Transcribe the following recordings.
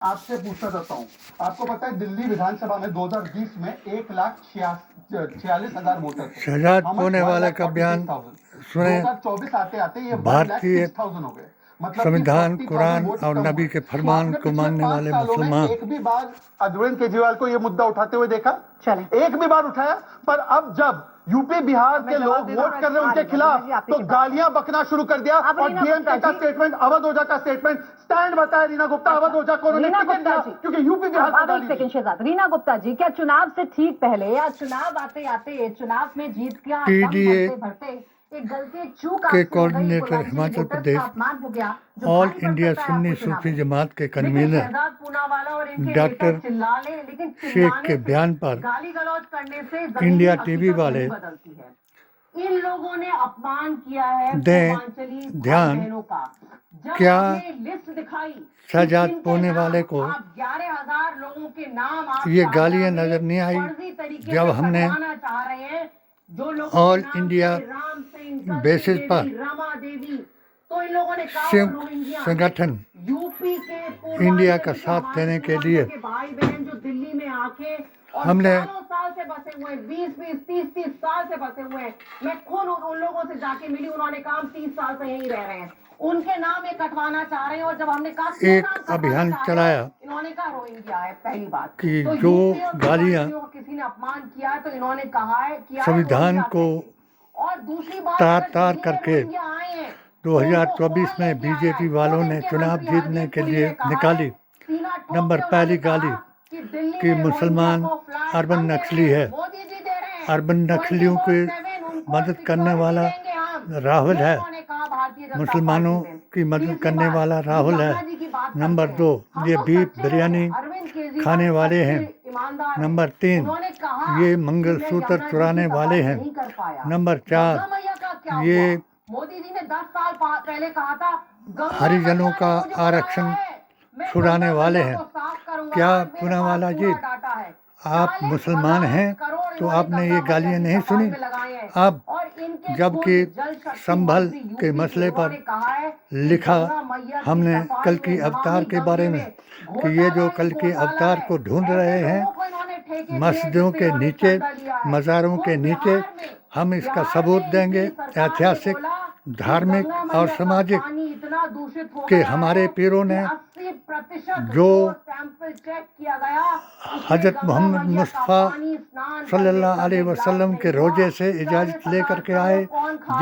आपसे पूछना चाहता हूँ, आपको पता है दिल्ली विधानसभा में 2020 में 1,46,000 वोटर थे। शहजाद पोने वाले का बयान सुने। 2024 आते आते ये भारतीय 1,06,000 हो गए। मतलब संविधान, कुरान और नबी के फरमान को मानने वाले मुसलमान एक भी बार अरविंद केजरीवाल को ये मुद्दा उठाते हुए देखा? एक भी बार उठाया? पर अब जब यूपी बिहार के लोग वोट कर रहे हैं उनके खिलाफ तो गालियां बकना शुरू कर दिया। और डीएमके का स्टेटमेंट, अवध ओझा का स्टेटमेंट, स्टैंड बताया रीना गुप्ता, अवध ओझा को क्योंकि यूपी बिहार रीना गुप्ता जी, क्या चुनाव से ठीक पहले या चुनाव आते आते चुनाव में जीत क्या पीडीए भरते एक गलती चूक के coordinator Himachal Pradesh, all India Sunni सूफी जमात के कन्वीनर डॉक्टर शेख के बयान पर इंडिया टीवी वाले इन लोगों ने अपमान किया है ध्यान। क्या लिस्ट दिखाई शहजाद पोने वाले को 11,000 लोगों के नाम ये गालियां नजर नहीं आई जब हमने ऑल इंडिया बेसिस पर तो इन लोगों ने संयुक्त संगठन यूपी के इंडिया का साथ देने के लिए भाई बहन जो दिल्ली में आके हमने साल से बसे हुए 20-30 साल से बसे हुए हैं। मैं खुद उन लोगों से जाके मिली, उन्होंने कहा 30 साल से यहीं रह रहे हैं, उनके नाम ये कटवाना चाह रहे हैं। और जब हमने कहा एक अभियान चलाया, इन्होंने कहा रोहिंग्या है। पहली बात कि तो जो गालियां किसी ने अपमान किया है तो इन्होंने कहा है कि संविधान को और दूसरी बात तार करके 2024 में बीजेपी वालों ने चुनाव जीतने के लिए निकाली। नंबर पहली गाली कि मुसलमान अर्बन नक्सली है। अर्बन नक्सलियों की मदद करने वाला राहुल है, मुसलमानों की मदद करने वाला राहुल है। नंबर 2, ये बीफ बिरयानी खाने वाले हैं। नंबर 3, ये मंगलसूत्र चुराने वाले हैं। नंबर 4, ये मोदी जी ने 10 साल पहले कहा था हरिजनों का आरक्षण छुड़ाने वाले हैं। क्या पूनावाला जी, आप मुसलमान हैं तो आपने ये गालियां नहीं सुनी? अब जबकि संभल के मसले पर लिखा हमने कल की अवतार के बारे में कि ये जो कल के अवतार को ढूंढ रहे हैं मस्जिदों के नीचे, मज़ारों के नीचे, हम इसका सबूत देंगे ऐतिहासिक, धार्मिक और सामाजिक कि हमारे पीरों ने जो हजरत मोहम्मद मुस्तफ़ा सल्लल्लाहु अलैहि वसल्लम के रोजे से इजाज़त लेकर के आए,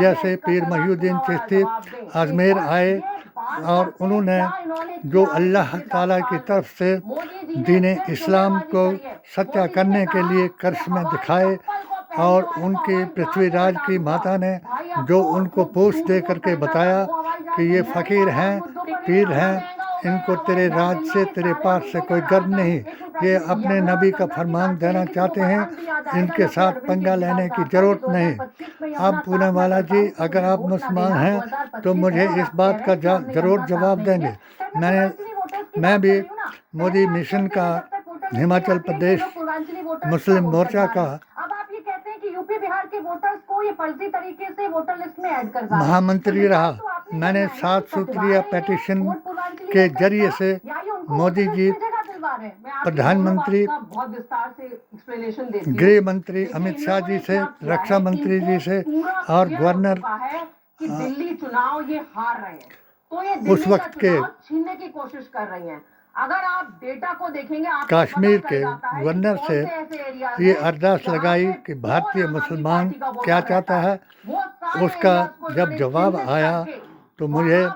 जैसे पीर महिउद्दीन चिश्ती अजमेर आए और उन्होंने जो अल्लाह ताला की तरफ से दीन इस्लाम को सच्चा करने के लिए करिश्मे दिखाए, और उनकी पृथ्वीराज की माता ने जो उनको पूछ दे करके बताया कि ये फ़कीर हैं, पीर हैं, इनको तेरे राज से, तेरे पास से कोई गर्व नहीं, ये अपने नबी का फरमान देना चाहते हैं, इनके साथ पंगा लेने की ज़रूरत नहीं। अब पूनावाला जी, अगर आप मुसलमान हैं तो मुझे इस बात का ज़रूर जवाब देंगे। मैं भी मोदी मिशन का, हिमाचल प्रदेश मुस्लिम मोर्चा का यूपी बिहार के वोटर्स को ये फर्जी तरीके से वोटर लिस्ट में ऐड कर दिया। महामंत्री रहा, मैंने 7 सूत्रीय पेटिशन के जरिए से मोदी जी, प्रधानमंत्री, गृह मंत्री अमित शाह जी से, रक्षा मंत्री जी से और गवर्नर दिल्ली चुनाव ये हार रहे हैं, तो ये उस वक्त के छीनने की कोशिश कर रही हैं। अगर आप डेटा को देखेंगे, कश्मीर के गवर्नर से ये अरदास लगाई कि भारतीय मुसलमान क्या चाहता है। उसका जब जवाब आया तो मुझे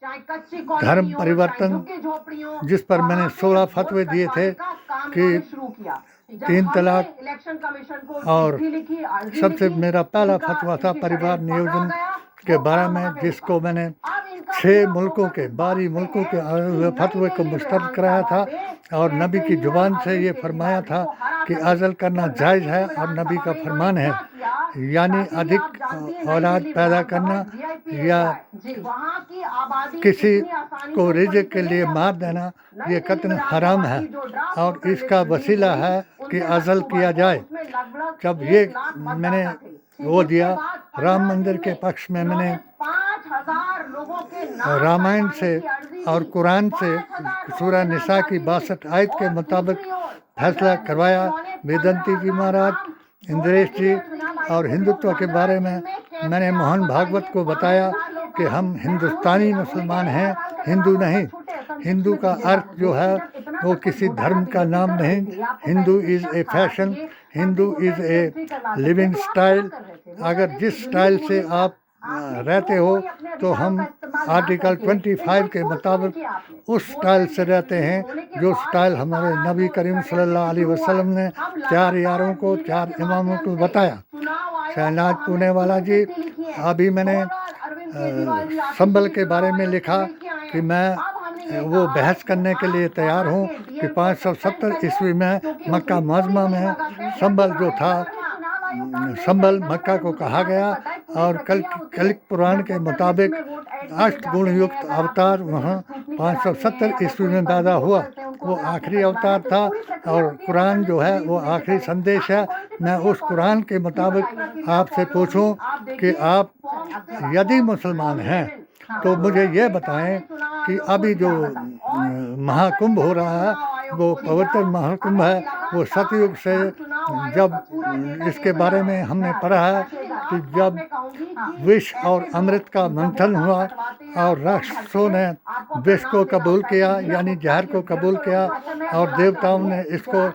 धर्म परिवर्तन, जिस पर मैंने 16 फतवे दिए थे कि 3 तलाक, और सबसे मेरा पहला फतवा था परिवार नियोजन के बारे में, जिसको मैंने 6 मुल्कों के, 12 मुल्कों के फतवे को मुस्तरद कराया था, और नबी की जुबान से ये फरमाया था कि अज़ल करना जायज़ है और नबी का फरमान है, यानी अधिक औलाद पैदा करना या किसी को रिज़्क़ के लिए मार देना ये कतन हराम है, और इसका वसीला है कि अज़ल किया जाए। जब ये मैंने वो दिया, राम मंदिर के पक्ष में मैंने रामायण से और कुरान से सूरह निसा की 62 आयत के मुताबिक फैसला करवाया। वेदंती जी महाराज, इंद्रेश जी और हिंदुत्व के बारे में मैंने मोहन भागवत को बताया कि हम हिंदुस्तानी मुसलमान हैं, हिंदू नहीं। हिंदू का अर्थ जो है वो किसी धर्म का नाम नहीं। Hindu is a fashion, Hindu is a living style. अगर जिस स्टाइल से आप रहते हो तो हम आर्टिकल 25 के मुताबिक उस स्टाइल से रहते हैं जो स्टाइल हमारे नबी करीम सल्लल्लाहु अलैहि वसल्लम ने 4 यारों को, 4 इमामों को बताया। शहनाज पुणे वाला जी, अभी मैंने संभल के बारे में लिखा कि मैं वो बहस करने के लिए तैयार हूँ कि 570 ईस्वी में मक्का मुअज़्ज़मा में संभल जो था, संभल मक्का को कहा गया और कलिक पुराण के मुताबिक अष्टगुण युक्त अवतार वहाँ 570 ईस्वी में पैदा हुआ। वो आखिरी अवतार था और कुरान जो है वो आखिरी संदेश है। मैं उस कुरान के मुताबिक आपसे पूछूं कि आप यदि मुसलमान हैं तो मुझे ये बताएं कि अभी जो महाकुंभ हो रहा है वो पवित्र महाकुंभ है। वो सतयुग से जब इसके बारे में हमने पढ़ा है कि जब विष और अमृत का मंथन हुआ और राक्षसों ने विष को कबूल किया यानी जहर को कबूल किया और देवताओं ने इसको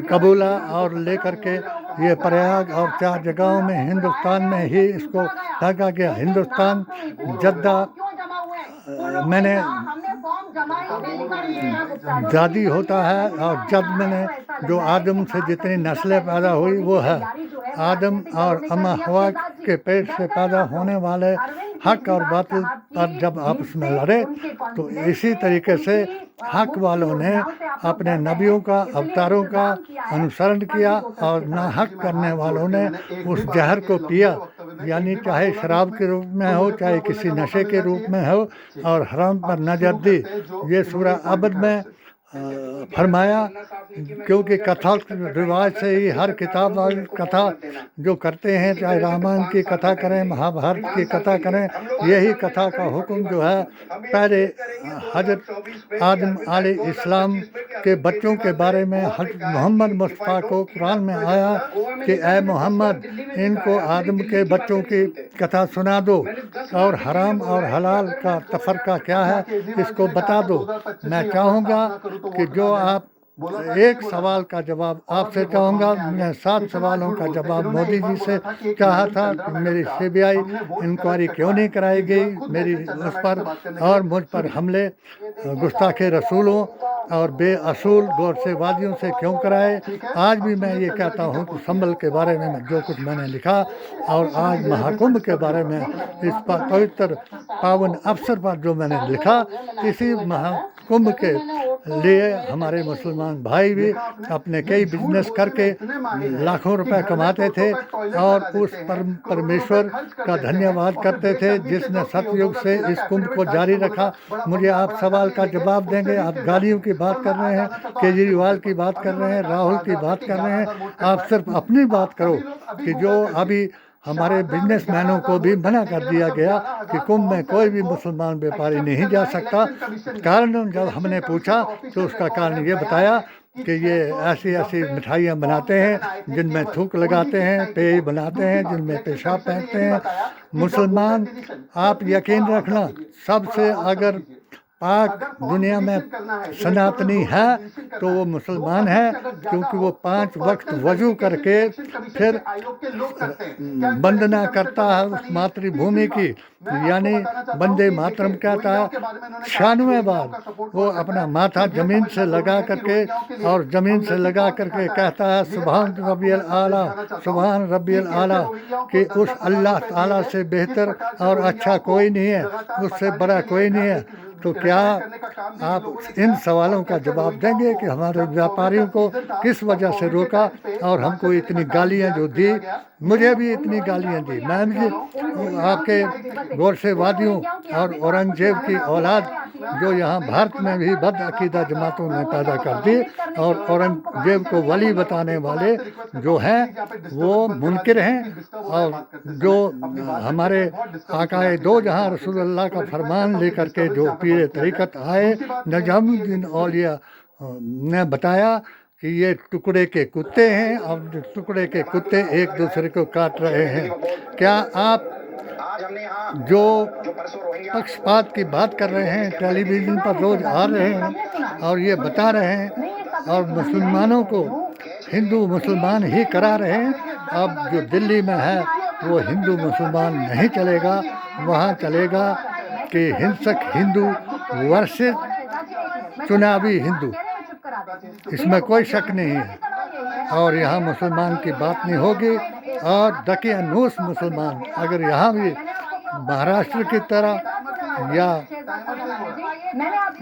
कबूला और लेकर के ये प्रयाग और 4 जगहों में हिंदुस्तान में ही इसको फेंका गया। हिंदुस्तान जद्दा, मैंने जादी होता है और जद मैंने जो आदम से जितनी नस्लें पैदा हुई वो है। आदम और अम्मा हवा के पेट से पैदा होने वाले हक और बातिल पर जब आपस में लड़े तो इसी तरीके से हक वालों ने अपने नबियों का, अवतारों का अनुसरण किया और ना हक करने वालों ने उस जहर को पिया, यानी चाहे शराब के रूप में हो चाहे किसी नशे के रूप में हो, और हराम पर नजर दी। ये सूरह अबद में फरमाया, क्योंकि कथा रिवाज से ही हर किताब वाली कथा जो करते हैं, चाहे रामायण की कथा करें, महाभारत की कथा करें, यही कथा का हुक्म जो है पहले हजरत आदम अलैहिस्सलाम के बच्चों के बारे में हजरत मोहम्मद मुस्तफ़ा को कुरान में आया कि ए मोहम्मद, इनको आदम के बच्चों की कथा सुना दो और हराम और हलाल का तफरका क्या है इसको बता दो। मैं चाहूँगा कि जो आप एक सवाल का जवाब आपसे चाहूँगा, मैं 7 सवालों का जवाब मोदी जी से चाहा था कि मेरी सीबीआई इंक्वायरी क्यों नहीं कराई गई मेरी उस पर, और मुझ पर हमले गुस्ताखे रसूलों और बेअसूल गौरसेवादियों से क्यों कराए। आज भी मैं ये कहता हूँ कि संभल के बारे में जो कुछ मैंने लिखा और आज महाकुंभ के बारे में इस पर पवित्र पावन अवसर पर जो मैंने लिखा, इसी महाकुंभ के लिए हमारे मुसलमान भाई भी अपने कई बिजनेस करके लाखों रुपए कमाते थे और उस परमेश्वर का धन्यवाद करते थे जिसने सतयुग से इस कुंभ को जारी रखा। मुझे आप सवाल का जवाब देंगे। आप गालियों की बात कर रहे हैं, केजरीवाल की बात कर रहे हैं, राहुल की बात कर रहे हैं, आप सिर्फ अपनी बात करो कि जो अभी हमारे बिजनेसमैनों को भी मना कर दिया गया कि कुंभ में कोई भी मुसलमान व्यापारी नहीं जा सकता। कारण जब हमने पूछा तो उसका कारण ये बताया कि ये ऐसी ऐसी मिठाइयाँ बनाते हैं जिनमें थूक लगाते हैं, पेय बनाते हैं जिनमें पेशाब फेंकते हैं। मुसलमान, आप यकीन रखना, सबसे अगर पाक दुनिया में सनातनी है तो वो मुसलमान है, क्योंकि वो 5 वक्त वजू करके फिर वंदना करता है उस मातृभूमि की, यानी वंदे मातरम कहता है। 96 बार वो अपना माथा जमीन से लगा करके और जमीन से लगा करके कहता है सुभान रब्बियल आला, सुभान रब्बियल आला, कि उस अल्लाह ताला से बेहतर और अच्छा कोई नहीं है, उससे बड़ा कोई नहीं है। तो क्या आप इन सवालों का जवाब देंगे कि हमारे व्यापारियों को किस वजह से रोका और हमको इतनी गालियां जो दी, मुझे भी इतनी गालियां दी। मैं भी आपके गौरसेवादियों और औरंगजेब की औलाद जो यहाँ भारत में भी बद अकीदा जमातों ने पैदा कर दी। और औरंगजेब को वली बताने वाले जो हैं वो मुनकिर हैं, और जो हमारे आकाए दो जहाँ रसूलुल्लाह का फरमान लेकर के जो पीर तरीक़त आए, निजामुद्दीन औलिया ने बताया कि ये टुकड़े के कुत्ते हैं, और टुकड़े के कुत्ते एक दूसरे को काट रहे हैं। क्या आप जो पक्षपात की बात कर रहे हैं, टेलीविज़न पर रोज़ आ रहे हैं और ये बता रहे हैं, और मुसलमानों को हिंदू मुसलमान ही करा रहे हैं। अब जो दिल्ली में है वो हिंदू मुसलमान नहीं चलेगा, वहाँ चलेगा कि हिंसक हिंदू वर्सेस चुनावी हिंदू, इसमें कोई शक नहीं है। और यहाँ मुसलमान की बात नहीं होगी। और दकियानूस मुसलमान अगर यहाँ भी महाराष्ट्र की तरह या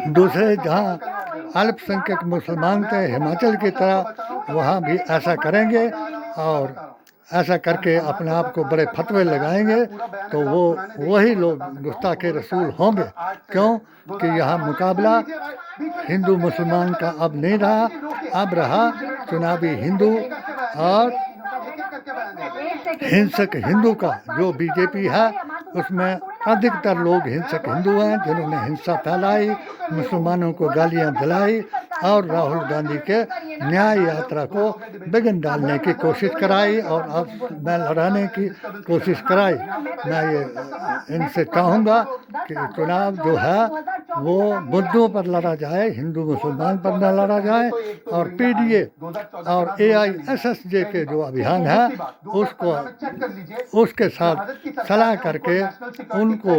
दूसरे जहाँ अल्पसंख्यक मुसलमान थे हिमाचल की तरह, वहाँ भी ऐसा करेंगे और ऐसा करके अपने आप को बड़े फतवे लगाएंगे, तो वो वही लोग गुस्ताखे रसूल होंगे। क्यों कि यहाँ मुकाबला हिंदू मुसलमान का अब नहीं रहा, अब रहा चुनावी हिंदू और हिंसक हिंदू का। जो बीजेपी है उसमें अधिकतर लोग हिंसक हिंदू हैं, जिन्होंने हिंसा फैलाई, मुसलमानों को गालियां दिलाई और राहुल गांधी के न्याय यात्रा को बिघन डालने की कोशिश कराई और अब मैं लड़ाने की कोशिश कराई। मैं ये इनसे चाहूँगा कि चुनाव जो है वो मुद्दों पर लड़ा जाए, हिंदू मुसलमान पर न लड़ा जाए। और पीडीए और एआईएसएसजे के जो अभियान है उसके साथ सलाह करके उनको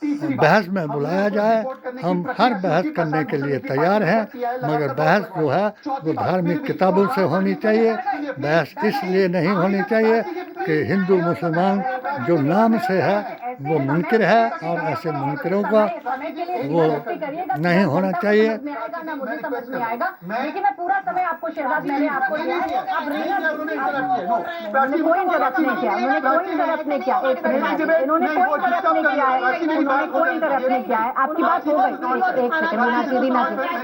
बहस में बुलाया जाए। हम हर बहस करने के लिए तैयार हैं, मगर बहस जो है वो धार्मिक किताबों से होनी चाहिए। बहस इसलिए नहीं होनी चाहिए कि हिंदू मुसलमान जो नाम से है वो मुनकिर है, और ऐसे मुनकिरों का वो नहीं होना चाहिए। मुझे समझ में आएगा, लेकिन मैं पूरा समय आपको शहजाद मैंने आपको दिया है। अब कोई इंटरप्ट नहीं किया, उन्होंने कोई इंटरप्ट नहीं किया, इन्होंने कोई इंटरप्ट नहीं किया है, उन्होंने कोई इंटरप्ट नहीं किया है। आपकी बात हो गई। एक सेकंड रीना जी,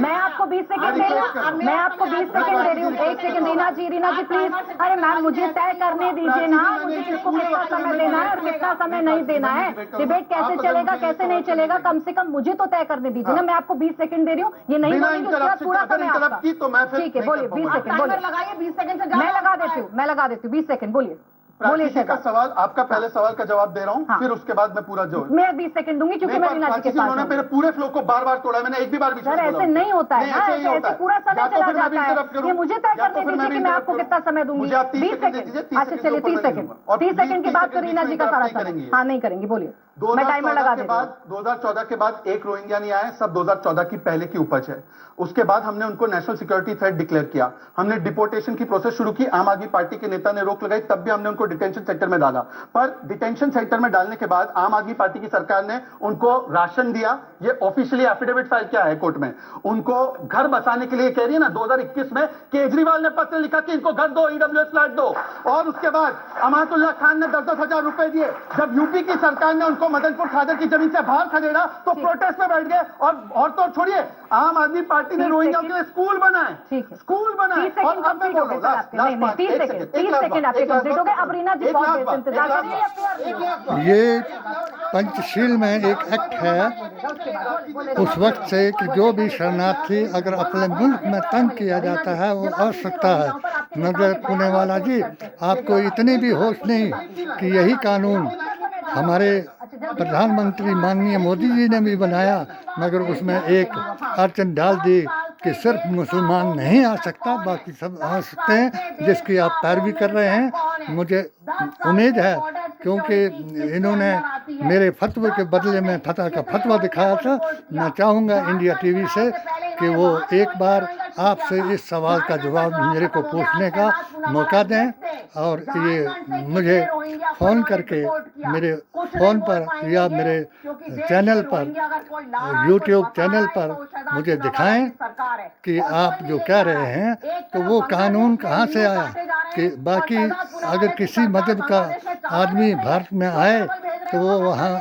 मैं आपको 20 सेकंड दे रही हूँ, मैं आपको 20 सेकंड दे रही हूँ। एक सेकंड रीना जी प्लीज। अरे मैम मुझे तय करने दीजिए ना, मुझे इसको कितना समय देना है और कितना समय नहीं देना है। डिबेट कैसे चलेगा कैसे नहीं चलेगा, कम से कम मुझे तो तय करने दीजिए ना। मैं आपको 20 सेकंड दे रही हूँ, ये नहीं बोलेंगे उसके बाद पूरा समय आपका। ठीक है बोलिए, 20 सेकंड बोलिए। लगाइए 20 सेकंड से मैं लगा देती हूँ 20 सेकंड बोलिए। बोलिए का सवाल, आपका पहले सवाल का जवाब दे रहा हूँ, फिर उसके बाद मैं पूरा जो मैं 20 सेकंड दूंगी क्योंकि मैं रीना जी के पास हूं। मेरे पूरे फ्लो को बार-बार तोड़ा, मैंने एक भी बार सर ऐसे नहीं होता है ना, ऐसे पूरा समय चला जाता है। ये मुझे तय करने दीजिए कि मैं आपको कितना समय दूंगी। 20 सेकंड। अच्छा चलिए 30 सेकंड, 30 सेकंड के बाद तो रीना जी का सारा समय। हाँ नहीं करेंगे, बोलिए। मैं टाइमर लगा देता हूं। 2014 के बाद एक रोहिंग्या नहीं आए, सब 2014 की पहले की उपज है। उसके बाद हमने उनको नेशनल सिक्योरिटी थ्रेट डिक्लेयर किया, हमने डिपोर्टेशन की प्रोसेस शुरू की। आम आदमी पार्टी के नेता ने रोक लगाई, तब भी हमने उनको डिटेंशन सेंटर में डाला। पर डिटेंशन सेंटर में डालने के बाद आम आदमी पार्टी की सरकार ने उनको राशन दिया। ये ऑफिशियली एफिडेविट फाइल किया है कोर्ट में। उनको घर बसाने के लिए कह रही है ना, 2021 में केजरीवाल ने पत्र लिखा कि इनको घर दो, ईडब्ल्यूएस फ्लैट दो। और उसके बाद अमातुल्लाह खान ने 10-10 हजार रुपए दिए। जब यूपी की सरकार ने उनको मदनपुर खादर की जमीन से बाहर खदेड़ा तो प्रोटेस्ट में बैठ गए। और तो छोड़िए, आम आदमी पार्टी ने रोहिंग्या के लिए स्कूल बनाए, स्कूल बनाए। और अब मैं बोल रहा हूं 30 सेकंड आपके कंप्लीट हो गए। अब रीना जी बहुत इंतजार करिए। ये पंचशील में एक एक्ट है उस वक्त से कि जो भी शरणार्थी अगर अपने मुल्क में तंग किया जाता है वो आ सकता है। मगर पुणेवाला जी, आपको इतनी भी होश नहीं कि यही कानून हमारे प्रधानमंत्री माननीय मोदी जी ने भी बनाया, मगर उसमें एक अड़चन डाल दी कि सिर्फ मुसलमान नहीं आ सकता, बाकी सब आ सकते हैं, जिसकी आप पैरवी कर रहे हैं। मुझे उम्मीद है क्योंकि इन्होंने मेरे फतवे के बदले में फतह का फतवा दिखाया था। मैं चाहूँगा इंडिया टीवी से कि वो एक बार आपसे इस सवाल का जवाब मेरे को पूछने का मौका दें, और ये मुझे फ़ोन करके मेरे फ़ोन पर या मेरे चैनल पर, यूट्यूब चैनल पर मुझे दिखाएं कि आप जो कह रहे हैं तो वो कानून कहाँ से आया कि बाकी अगर किसी मजहब का आदमी भारत में आए तो वो वहाँ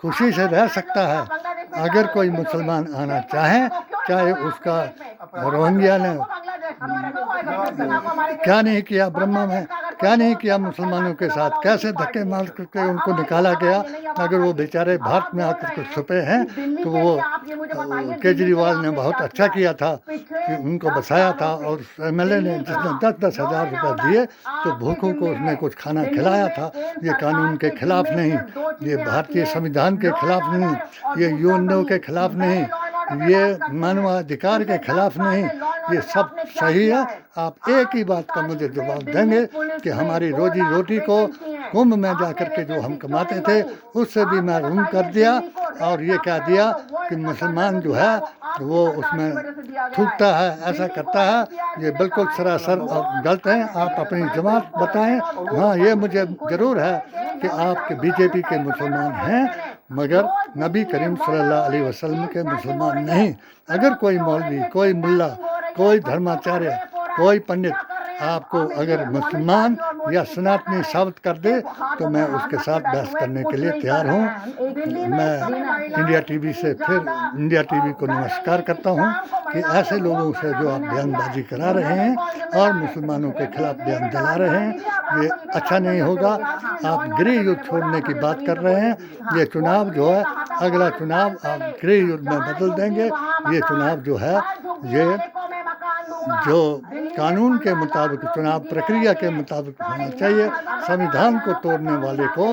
खुशी से रह सकता है, अगर कोई मुसलमान आना चाहे, चाहे उसका रोहिंग्या ने क्या नहीं किया, ब्रह्मा में क्या नहीं किया मुसलमानों के साथ, कैसे धक्के मार करके उनको निकाला गया, मगर वो बेचारे भारत में आकर के छुपे हैं। तो वो केजरीवाल ने बहुत अच्छा किया था कि उनको बसाया था, और एमएलए ने जिसने 10-10 हज़ार रुपये दिए तो भूखों को उसने कुछ खाना खिलाया था। ये कानून के खिलाफ नहीं, ये भारतीय संविधान के खिलाफ नहीं, ये यूएनओ के खिलाफ नहीं, ये मानवाधिकार के खिलाफ नहीं, ये सब सही है। आप एक ही बात का मुझे जवाब देंगे कि हमारी रोजी रोटी को कुंभ में जाकर के जो हम कमाते थे उससे भी महरूम कर दिया, और ये कह दिया कि मुसलमान जो है वो उसमें थूकता है, ऐसा करता है। ये बिल्कुल सरासर और गलत है। आप अपनी जमात बताएं। हाँ, ये मुझे ज़रूर है कि आपके बीजेपी के मुसलमान हैं, मगर नबी करीम सल्लल्लाहु अलैहि वसल्लम के मुसलमान नहीं। अगर कोई मौलवी, कोई मुल्ला, कोई धर्माचार्य, कोई पंडित आपको अगर मुसलमान या सनातनी साबित कर दे तो मैं उसके साथ बहस करने के लिए तैयार हूँ। मैं इंडिया टीवी से फिर इंडिया टीवी को नमस्कार करता हूँ कि ऐसे लोगों से जो आप बयानबाजी करा रहे हैं और मुसलमानों के खिलाफ बयान दिला रहे हैं, ये अच्छा नहीं होगा। आप गृह युद्ध छोड़ने की बात कर रहे हैं। ये चुनाव जो है, अगला चुनाव आप गृह युद्ध में बदल देंगे। ये चुनाव जो है, ये जो कानून के मुताबिक, चुनाव प्रक्रिया के मुताबिक होना चाहिए। संविधान को तोड़ने वाले को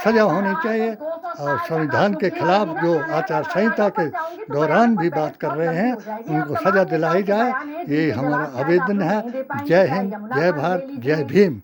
सजा होनी चाहिए, और संविधान के खिलाफ जो आचार संहिता के दौरान भी बात कर रहे हैं उनको सजा दिलाई जाए। ये हमारा आवेदन है। जय हिंद, जय भारत, जय भीम।